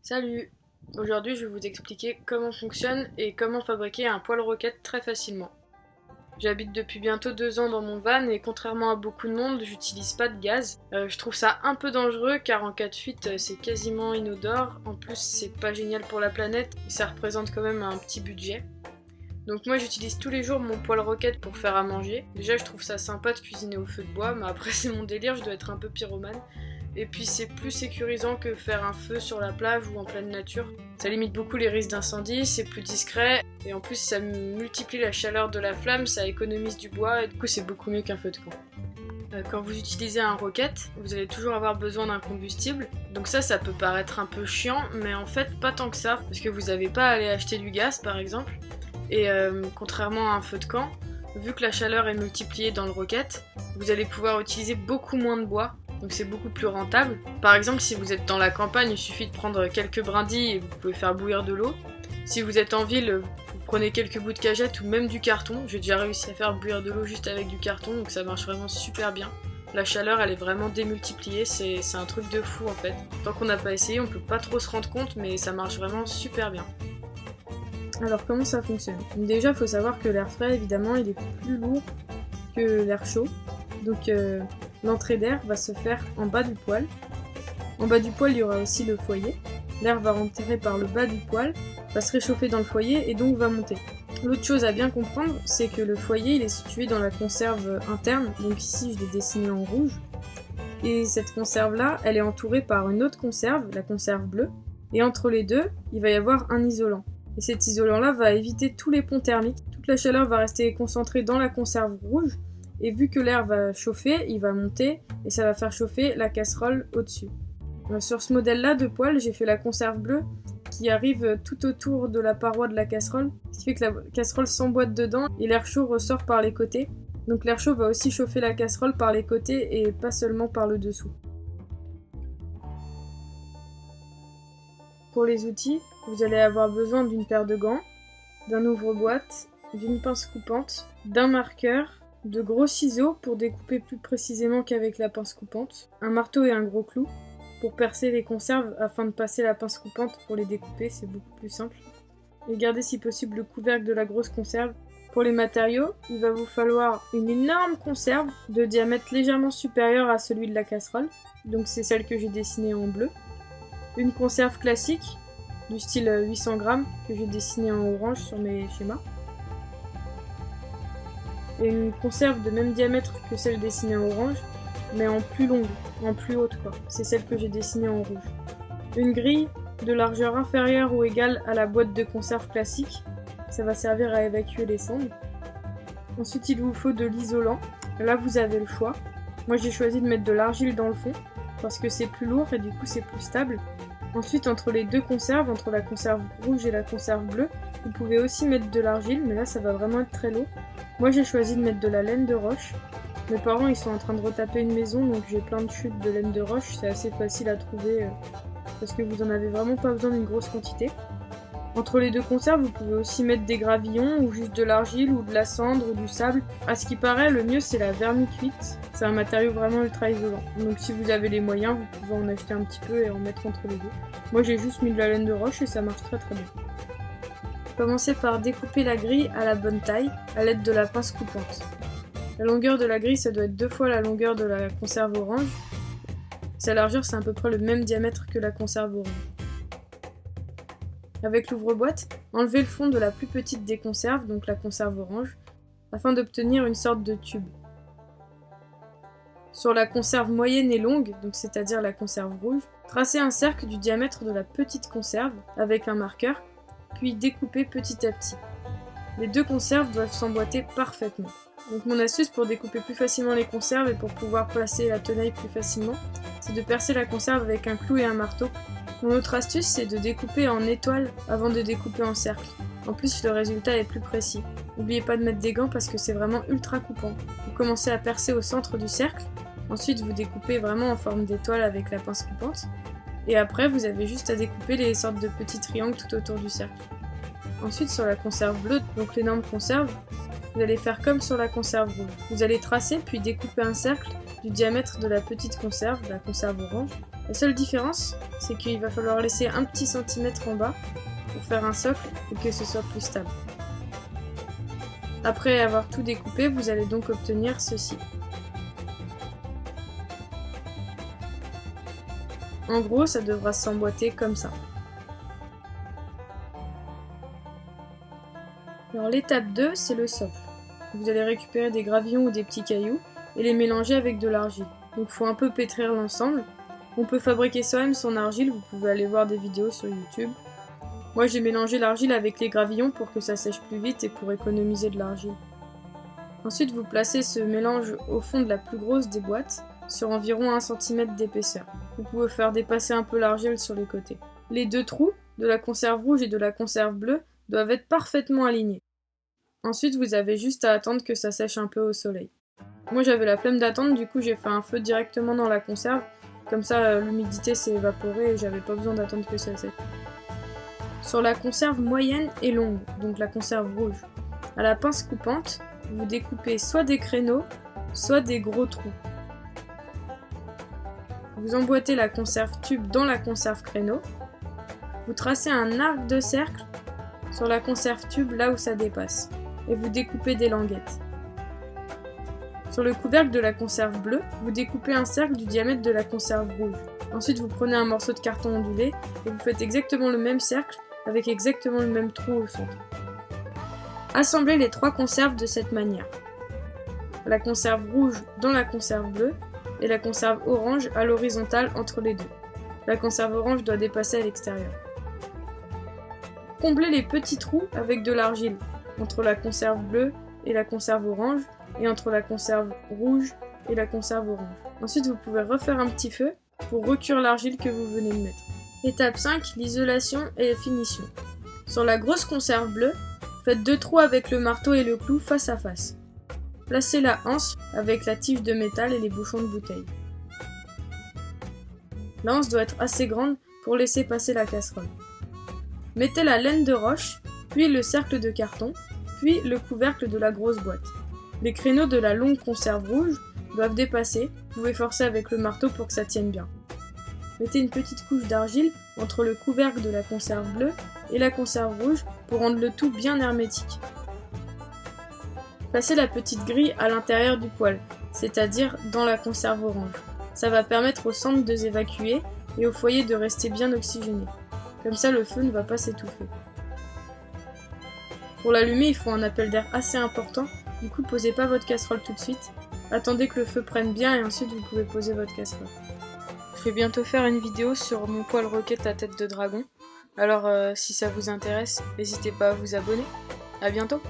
Salut! Aujourd'hui, je vais vous expliquer comment fonctionne et comment fabriquer un poêle roquette très facilement. J'habite depuis bientôt 2 ans dans mon van et contrairement à beaucoup de monde, j'utilise pas de gaz. Je trouve ça un peu dangereux car en cas de fuite, c'est quasiment inodore. En plus, c'est pas génial pour la planète et ça représente quand même un petit budget. Donc moi j'utilise tous les jours mon poêle roquette pour faire à manger. Déjà je trouve ça sympa de cuisiner au feu de bois, mais après c'est mon délire, je dois être un peu pyromane. Et puis c'est plus sécurisant que faire un feu sur la plage ou en pleine nature. Ça limite beaucoup les risques d'incendie, c'est plus discret, et en plus ça multiplie la chaleur de la flamme, ça économise du bois, et du coup c'est beaucoup mieux qu'un feu de camp. Quand vous utilisez un roquette, vous allez toujours avoir besoin d'un combustible. Donc ça peut paraître un peu chiant, mais en fait pas tant que ça, parce que vous n'avez pas à aller acheter du gaz par exemple. Et contrairement à un feu de camp, vu que la chaleur est multipliée dans le roquette, vous allez pouvoir utiliser beaucoup moins de bois, donc c'est beaucoup plus rentable. Par exemple, si vous êtes dans la campagne, il suffit de prendre quelques brindilles et vous pouvez faire bouillir de l'eau. Si vous êtes en ville, vous prenez quelques bouts de cagette ou même du carton. J'ai déjà réussi à faire bouillir de l'eau juste avec du carton, donc ça marche vraiment super bien. La chaleur, elle est vraiment démultipliée, c'est un truc de fou en fait. Tant qu'on n'a pas essayé, on peut pas trop se rendre compte, mais ça marche vraiment super bien. Alors comment ça fonctionne? Déjà, il faut savoir que l'air frais, évidemment, il est plus lourd que l'air chaud. Donc l'entrée d'air va se faire en bas du poêle. En bas du poêle, il y aura aussi le foyer. L'air va rentrer par le bas du poêle, va se réchauffer dans le foyer et donc va monter. L'autre chose à bien comprendre, c'est que le foyer, il est situé dans la conserve interne. Donc ici, je l'ai dessiné en rouge. Et cette conserve-là, elle est entourée par une autre conserve, la conserve bleue. Et entre les deux, il va y avoir un isolant. Et cet isolant-là va éviter tous les ponts thermiques. Toute la chaleur va rester concentrée dans la conserve rouge. Et vu que l'air va chauffer, il va monter et ça va faire chauffer la casserole au-dessus. Sur ce modèle-là de poêle, j'ai fait la conserve bleue qui arrive tout autour de la paroi de la casserole. Ce qui fait que la casserole s'emboîte dedans et l'air chaud ressort par les côtés. Donc l'air chaud va aussi chauffer la casserole par les côtés et pas seulement par le dessous. Pour les outils, vous allez avoir besoin d'une paire de gants, d'un ouvre-boîte, d'une pince coupante, d'un marqueur, de gros ciseaux pour découper plus précisément qu'avec la pince coupante, un marteau et un gros clou pour percer les conserves afin de passer la pince coupante pour les découper, c'est beaucoup plus simple. Et gardez si possible le couvercle de la grosse conserve. Pour les matériaux, il va vous falloir une énorme conserve de diamètre légèrement supérieur à celui de la casserole, donc c'est celle que j'ai dessinée en bleu. Une conserve classique du style 800 grammes que j'ai dessinée en orange sur mes schémas. Et une conserve de même diamètre que celle dessinée en orange, mais en plus longue, en plus haute quoi. C'est celle que j'ai dessinée en rouge. Une grille de largeur inférieure ou égale à la boîte de conserve classique. Ça va servir à évacuer les cendres. Ensuite, il vous faut de l'isolant. Là, vous avez le choix. Moi, j'ai choisi de mettre de l'argile dans le fond parce que c'est plus lourd et du coup, c'est plus stable. Ensuite, entre les deux conserves, entre la conserve rouge et la conserve bleue, vous pouvez aussi mettre de l'argile, mais là, ça va vraiment être très lourd. Moi, j'ai choisi de mettre de la laine de roche. Mes parents, ils sont en train de retaper une maison, donc j'ai plein de chutes de laine de roche. C'est assez facile à trouver parce que vous en avez vraiment pas besoin d'une grosse quantité. Entre les deux conserves, vous pouvez aussi mettre des gravillons ou juste de l'argile ou de la cendre ou du sable. À ce qui paraît, le mieux c'est la vermicuite. C'est un matériau vraiment ultra isolant. Donc si vous avez les moyens, vous pouvez en acheter un petit peu et en mettre entre les deux. Moi j'ai juste mis de la laine de roche et ça marche très très bien. Commencez par découper la grille à la bonne taille à l'aide de la pince coupante. La longueur de la grille, ça doit être 2 fois la longueur de la conserve orange. Sa largeur, c'est à peu près le même diamètre que la conserve orange. Avec l'ouvre-boîte, enlevez le fond de la plus petite des conserves, donc la conserve orange, afin d'obtenir une sorte de tube. Sur la conserve moyenne et longue, donc c'est-à-dire la conserve rouge, tracez un cercle du diamètre de la petite conserve avec un marqueur, puis découpez petit à petit. Les deux conserves doivent s'emboîter parfaitement. Donc mon astuce pour découper plus facilement les conserves et pour pouvoir placer la tenaille plus facilement, c'est de percer la conserve avec un clou et un marteau. Mon autre astuce, c'est de découper en étoile avant de découper en cercle. En plus, le résultat est plus précis. N'oubliez pas de mettre des gants parce que c'est vraiment ultra coupant. Vous commencez à percer au centre du cercle, ensuite vous découpez vraiment en forme d'étoile avec la pince coupante, et après vous avez juste à découper les sortes de petits triangles tout autour du cercle. Ensuite, sur la conserve bleue, donc l'énorme conserve, vous allez faire comme sur la conserve rouge. Vous allez tracer puis découper un cercle du diamètre de la petite conserve, la conserve orange. La seule différence, c'est qu'il va falloir laisser un petit centimètre en bas pour faire un socle et que ce soit plus stable. Après avoir tout découpé, vous allez donc obtenir ceci. En gros, ça devra s'emboîter comme ça. Alors l'étape 2, c'est le socle. Vous allez récupérer des gravillons ou des petits cailloux et les mélanger avec de l'argile. Donc il faut un peu pétrir l'ensemble. On peut fabriquer soi-même son argile, vous pouvez aller voir des vidéos sur YouTube. Moi j'ai mélangé l'argile avec les gravillons pour que ça sèche plus vite et pour économiser de l'argile. Ensuite vous placez ce mélange au fond de la plus grosse des boîtes, sur environ 1 cm d'épaisseur. Vous pouvez faire dépasser un peu l'argile sur les côtés. Les deux trous, de la conserve rouge et de la conserve bleue, doivent être parfaitement alignés. Ensuite vous avez juste à attendre que ça sèche un peu au soleil. Moi j'avais la flemme d'attendre, du coup j'ai fait un feu directement dans la conserve. Comme ça, l'humidité s'est évaporée et j'avais pas besoin d'attendre que ça sèche. Sur la conserve moyenne et longue, donc la conserve rouge, à la pince coupante, vous découpez soit des créneaux, soit des gros trous. Vous emboîtez la conserve tube dans la conserve créneau. Vous tracez un arc de cercle sur la conserve tube là où ça dépasse. Et vous découpez des languettes. Sur le couvercle de la conserve bleue, vous découpez un cercle du diamètre de la conserve rouge. Ensuite, vous prenez un morceau de carton ondulé et vous faites exactement le même cercle avec exactement le même trou au centre. Assemblez les trois conserves de cette manière. La conserve rouge dans la conserve bleue et la conserve orange à l'horizontale entre les deux. La conserve orange doit dépasser à l'extérieur. Comblez les petits trous avec de l'argile entre la conserve bleue et la conserve orange et entre la conserve rouge et la conserve orange. Ensuite, vous pouvez refaire un petit feu pour recuire l'argile que vous venez de mettre. Étape 5, l'isolation et la finition. Sur la grosse conserve bleue, faites 2 trous avec le marteau et le clou face à face. Placez la anse avec la tige de métal et les bouchons de bouteille. La anse doit être assez grande pour laisser passer la casserole. Mettez la laine de roche, puis le cercle de carton, puis le couvercle de la grosse boîte. Les créneaux de la longue conserve rouge doivent dépasser, vous pouvez forcer avec le marteau pour que ça tienne bien. Mettez une petite couche d'argile entre le couvercle de la conserve bleue et la conserve rouge pour rendre le tout bien hermétique. Placez la petite grille à l'intérieur du poêle, c'est-à-dire dans la conserve orange. Ça va permettre au centre de s'évacuer et au foyer de rester bien oxygéné. Comme ça, le feu ne va pas s'étouffer. Pour l'allumer, il faut un appel d'air assez important, du coup posez pas votre casserole tout de suite. Attendez que le feu prenne bien et ensuite vous pouvez poser votre casserole. Je vais bientôt faire une vidéo sur mon poêle roquette à tête de dragon. Alors si ça vous intéresse, n'hésitez pas à vous abonner. À bientôt!